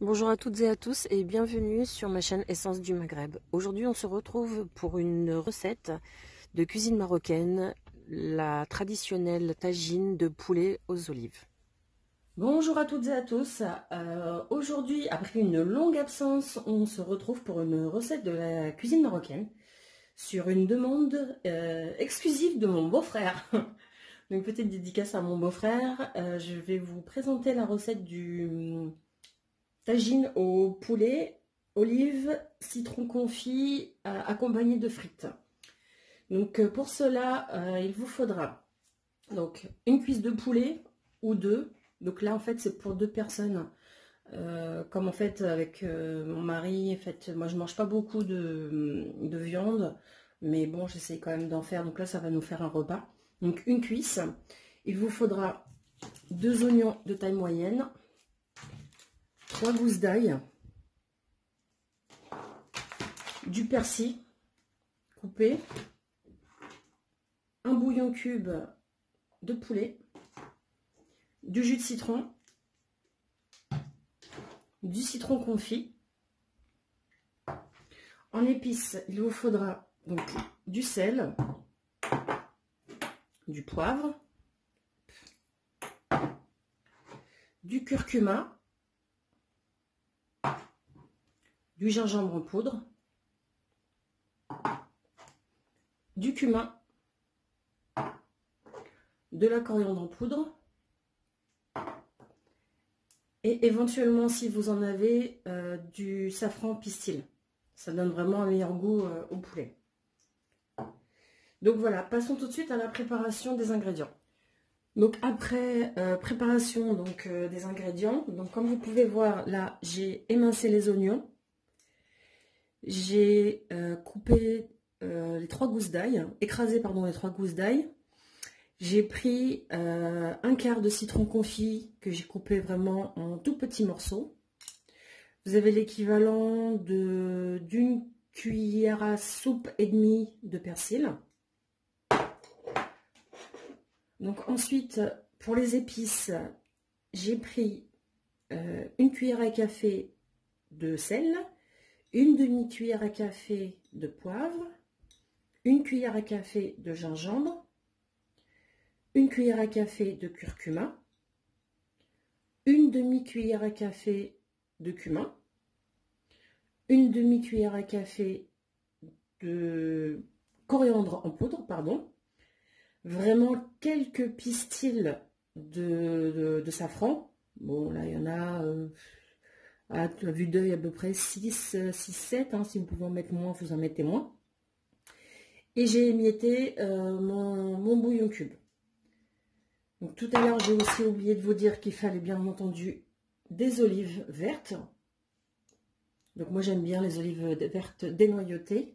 Bonjour à toutes et à tous et bienvenue sur ma chaîne Essence du Maghreb. Aujourd'hui on se retrouve pour une recette de cuisine marocaine, la traditionnelle tagine de poulet aux olives. Bonjour à toutes et à tous. Aujourd'hui, après une longue absence, on se retrouve pour une recette de la cuisine marocaine sur une demande exclusive de mon beau-frère. Donc petite dédicace à mon beau-frère. Je vais vous présenter la recette du tagine au poulet, olives, citron confit accompagné de frites. Donc pour cela, il vous faudra donc une cuisse de poulet ou deux. Donc là en fait c'est pour deux personnes. Comme en fait avec mon mari, en fait moi je mange pas beaucoup de viande, mais bon j'essaye quand même d'en faire. Donc là ça va nous faire un repas. Donc une cuisse. Il vous faudra deux oignons de taille moyenne, trois gousses d'ail, du persil coupé, un bouillon cube de poulet, du jus de citron, du citron confit. En épices, il vous faudra donc du sel, du poivre, du curcuma, du gingembre en poudre, du cumin, de la coriandre en poudre et éventuellement, si vous en avez, du safran pistil. Ça donne vraiment un meilleur goût au poulet. Donc voilà, passons tout de suite à la préparation des ingrédients. Donc après préparation des ingrédients, donc comme vous pouvez voir là, j'ai émincé les oignons, j'ai coupé les trois gousses d'ail, écrasé pardon les trois gousses d'ail. J'ai pris un quart de citron confit que j'ai coupé vraiment en tout petits morceaux. Vous avez l'équivalent d'une cuillère à soupe et demie de persil. Donc ensuite, pour les épices, j'ai pris une cuillère à café de sel, une demi-cuillère à café de poivre, une cuillère à café de gingembre, une cuillère à café de curcuma, une demi-cuillère à café de cumin, une demi-cuillère à café de coriandre en poudre, pardon, vraiment quelques pistils de safran. Bon, là, il y en a, à vue d'œil, à peu près 6-7. Hein, si vous pouvez en mettre moins, vous en mettez moins. Et j'ai émietté mon bouillon cube. Donc, tout à l'heure, j'ai aussi oublié de vous dire qu'il fallait bien entendu des olives vertes. Donc, moi, j'aime bien les olives vertes dénoyautées.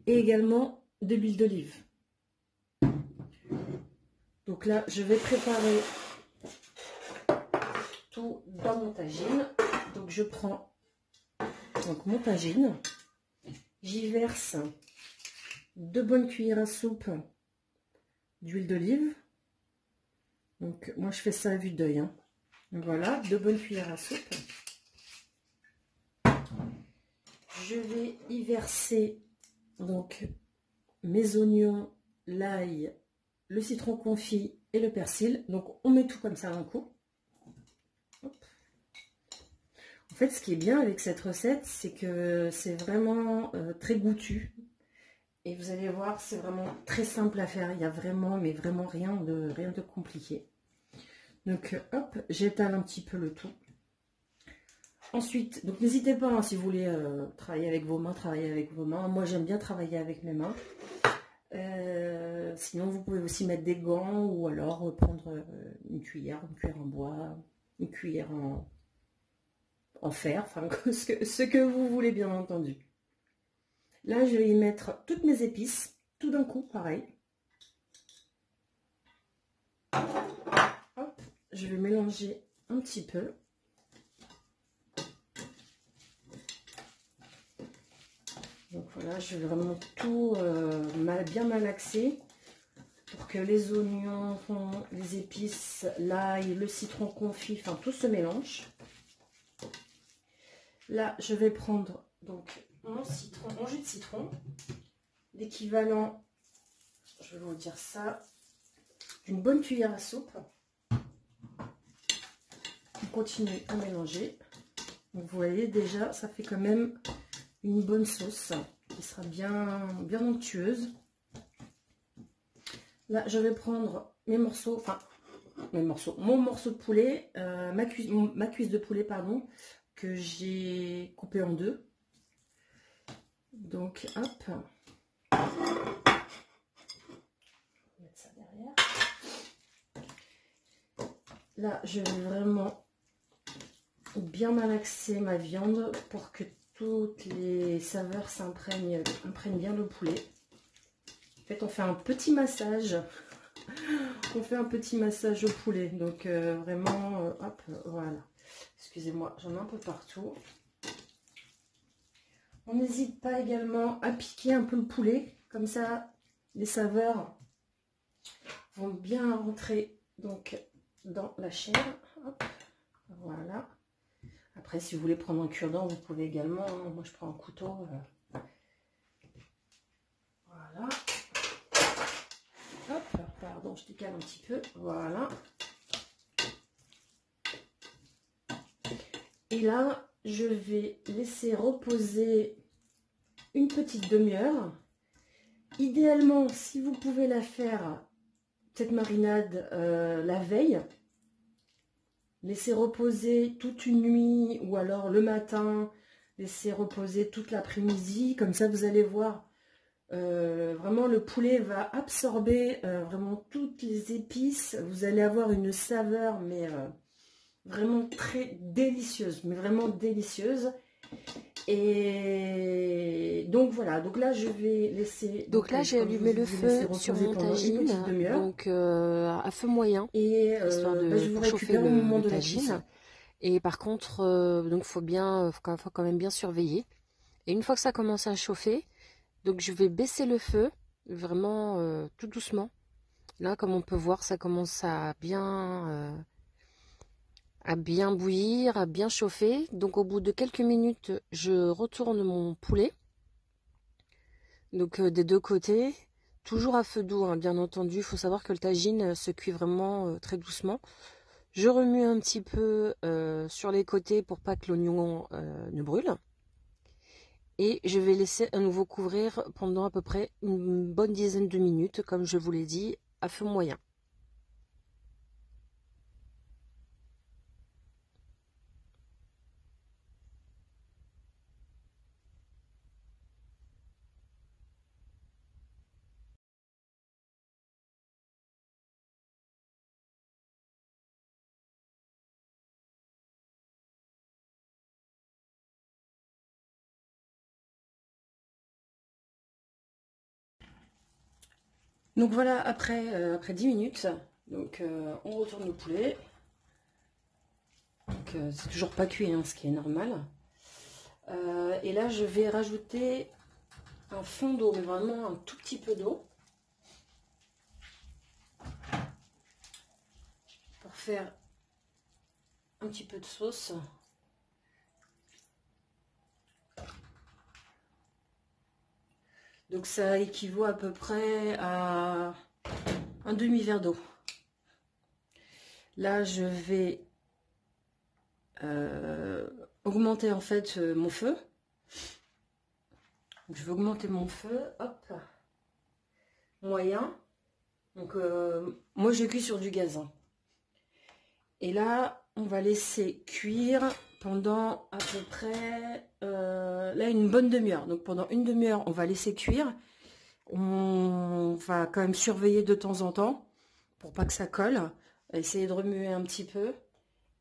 Et également de l'huile d'olive. Donc là, je vais préparer tout dans mon tagine. Donc je prends mon tagine, j'y verse 2 bonnes cuillères à soupe d'huile d'olive. Donc moi je fais ça à vue d'œil. Hein. Voilà, 2 bonnes cuillères à soupe. Je vais y verser donc mes oignons, l'ail, le citron confit et le persil. Donc on met tout comme ça d'un coup. Hop. En fait, ce qui est bien avec cette recette, c'est que c'est vraiment très goûtu. Et vous allez voir, c'est vraiment très simple à faire. Il n'y a vraiment, mais vraiment rien de compliqué. Donc hop, j'étale un petit peu le tout. Ensuite, donc n'hésitez pas, hein, si vous voulez travailler avec vos mains, travaillez avec vos mains. Moi, j'aime bien travailler avec mes mains. Sinon, vous pouvez aussi mettre des gants ou alors prendre une cuillère en bois, une cuillère en fer, enfin ce que vous voulez bien entendu. Là, je vais y mettre toutes mes épices, tout d'un coup, pareil. Hop, je vais mélanger un petit peu. Donc voilà, je vais vraiment tout bien malaxer pour que les oignons, les épices, l'ail, le citron confit, enfin tout se mélange. Là, je vais prendre donc mon citron, mon jus de citron, l'équivalent, je vais vous dire ça, d'une bonne cuillère à soupe. On continue à mélanger. Donc, vous voyez déjà, ça fait quand même une bonne sauce qui sera bien onctueuse. Là, je vais prendre mes morceaux, mon morceau de poulet, ma cuisse de poulet, pardon, que j'ai coupé en deux. Donc, hop. Je vais mettre ça derrière. Là, je vais vraiment bien malaxer ma viande pour que toutes les saveurs imprègnent bien le poulet. En fait, on fait un petit massage. On fait un petit massage au poulet. Donc, vraiment, hop, voilà. Excusez-moi, j'en ai un peu partout. On n'hésite pas également à piquer un peu le poulet. Comme ça, les saveurs vont bien rentrer donc dans la chair. Hop, voilà. Après, si vous voulez prendre un cure-dent, vous pouvez également. Hein. Moi, je prends un couteau. Voilà. Hop, pardon, je décale un petit peu. Voilà. Et là, je vais laisser reposer une petite demi-heure. Idéalement, si vous pouvez la faire, cette marinade, la veille, laissez reposer toute une nuit ou alors le matin, laissez reposer toute l'après-midi. Comme ça, vous allez voir, vraiment le poulet va absorber vraiment toutes les épices. Vous allez avoir une saveur, mais vraiment très délicieuse, mais vraiment délicieuse. Et donc voilà, donc là je vais laisser. Donc là j'ai allumé le feu sur mon tagine, donc à feu moyen, et histoire de je vous chauffer récupère au moment le de la tagine. cuisson. Et par contre, donc faut quand même bien surveiller. Et une fois que ça commence à chauffer, donc je vais baisser le feu, vraiment tout doucement. Là, comme on peut voir, ça commence à bien bouillir, à bien chauffer. Donc au bout de quelques minutes, je retourne mon poulet. Donc des deux côtés, toujours à feu doux, hein, bien entendu. Il faut savoir que le tagine se cuit vraiment très doucement. Je remue un petit peu sur les côtés pour pas que l'oignon ne brûle. Et je vais laisser à nouveau couvrir pendant à peu près une bonne dizaine de minutes, comme je vous l'ai dit, à feu moyen. Donc voilà, après 10 minutes, donc on retourne le poulet. Donc c'est toujours pas cuit, hein, ce qui est normal. Et là je vais rajouter un fond d'eau, mais vraiment un tout petit peu d'eau. Pour faire un petit peu de sauce. Donc ça équivaut à peu près à un demi-verre d'eau. Là je vais augmenter en fait mon feu. Donc, je vais augmenter mon feu, hop, moyen. Donc moi je cuis sur du gaz. Hein. Et là on va laisser cuire pendant à peu près là une bonne demi-heure. Donc pendant une demi-heure on va laisser cuire. On va quand même surveiller de temps en temps pour pas que ça colle. Essayer de remuer un petit peu.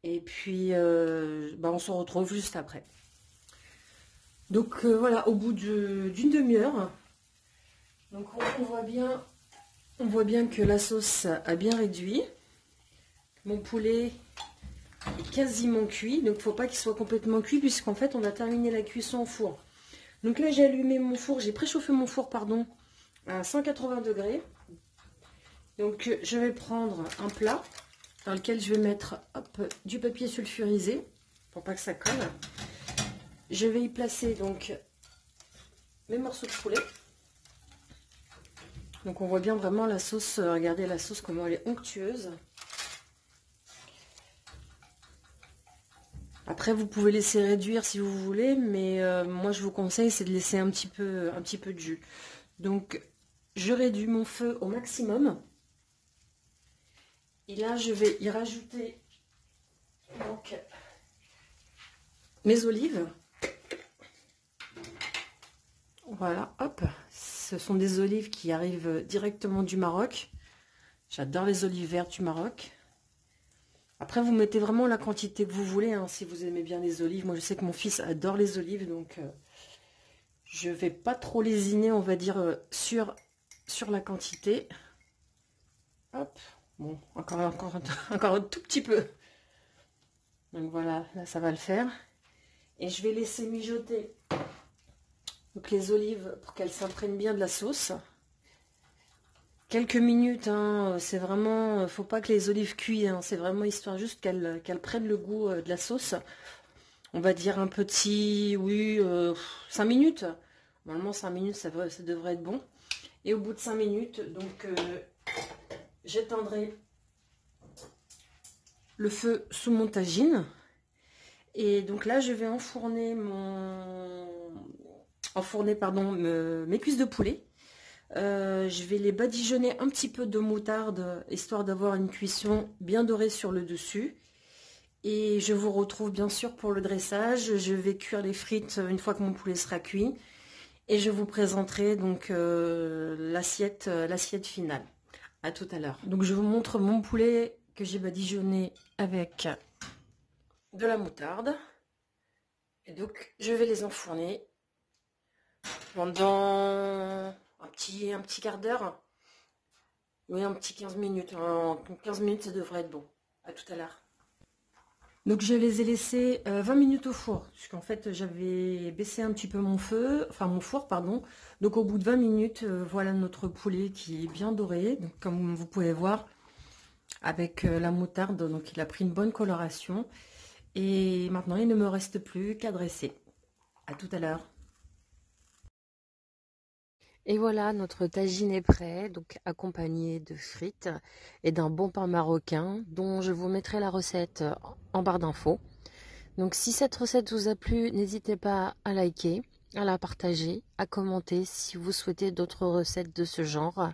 Et puis on se retrouve juste après. Donc voilà, au bout d'une demi-heure, donc on voit bien que la sauce a bien réduit. Mon poulet est quasiment cuit, donc il ne faut pas qu'il soit complètement cuit puisqu'en fait on va terminer la cuisson au four. Donc là j'ai allumé mon four, j'ai préchauffé mon four pardon à 180 degrés. Donc je vais prendre un plat dans lequel je vais mettre hop, du papier sulfurisé pour pas que ça colle. Je vais y placer donc mes morceaux de poulet. Donc on voit bien vraiment la sauce, regardez la sauce comment elle est onctueuse. Après vous pouvez laisser réduire si vous voulez, mais moi je vous conseille c'est de laisser un petit peu de jus. Donc je réduis mon feu au maximum. Et là je vais y rajouter donc mes olives. Voilà, hop, ce sont des olives qui arrivent directement du Maroc. J'adore les olives vertes du Maroc. Après, vous mettez vraiment la quantité que vous voulez, hein, si vous aimez bien les olives. Moi, je sais que mon fils adore les olives, donc je vais pas trop lésiner, on va dire, sur la quantité. Hop, bon, encore un tout petit peu. Donc voilà, là, ça va le faire. Et je vais laisser mijoter donc, les olives pour qu'elles s'imprègnent bien de la sauce. Quelques minutes, hein, c'est vraiment, faut pas que les olives cuisent, hein, c'est vraiment histoire juste qu'elles prennent le goût de la sauce. On va dire un petit, oui, 5 minutes. Normalement 5 minutes ça devrait être bon. Et au bout de 5 minutes, donc j'étendrai le feu sous mon tagine. Et donc là je vais enfourner mes cuisses de poulet. Je vais les badigeonner un petit peu de moutarde, histoire d'avoir une cuisson bien dorée sur le dessus. Et je vous retrouve bien sûr pour le dressage. Je vais cuire les frites une fois que mon poulet sera cuit. Et je vous présenterai donc l'assiette finale. À tout à l'heure. Donc je vous montre mon poulet que j'ai badigeonné avec de la moutarde. Et donc je vais les enfourner pendant un petit quart d'heure. Oui, un petit 15 minutes. En 15 minutes, ça devrait être bon. À tout à l'heure. Donc je les ai laissés 20 minutes au four. Puisqu'en fait, j'avais baissé un petit peu mon four, pardon. Donc au bout de 20 minutes, voilà notre poulet qui est bien doré. Donc comme vous pouvez voir, avec la moutarde, donc il a pris une bonne coloration. Et maintenant, il ne me reste plus qu'à dresser. À tout à l'heure. Et voilà, notre tagine est prêt, donc accompagné de frites et d'un bon pain marocain dont je vous mettrai la recette en barre d'infos. Donc si cette recette vous a plu, n'hésitez pas à liker, à la partager, à commenter si vous souhaitez d'autres recettes de ce genre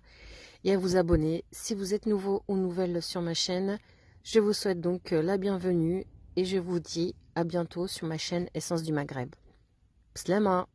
et à vous abonner si vous êtes nouveau ou nouvelle sur ma chaîne. Je vous souhaite donc la bienvenue et je vous dis à bientôt sur ma chaîne Essence du Maghreb. Slama!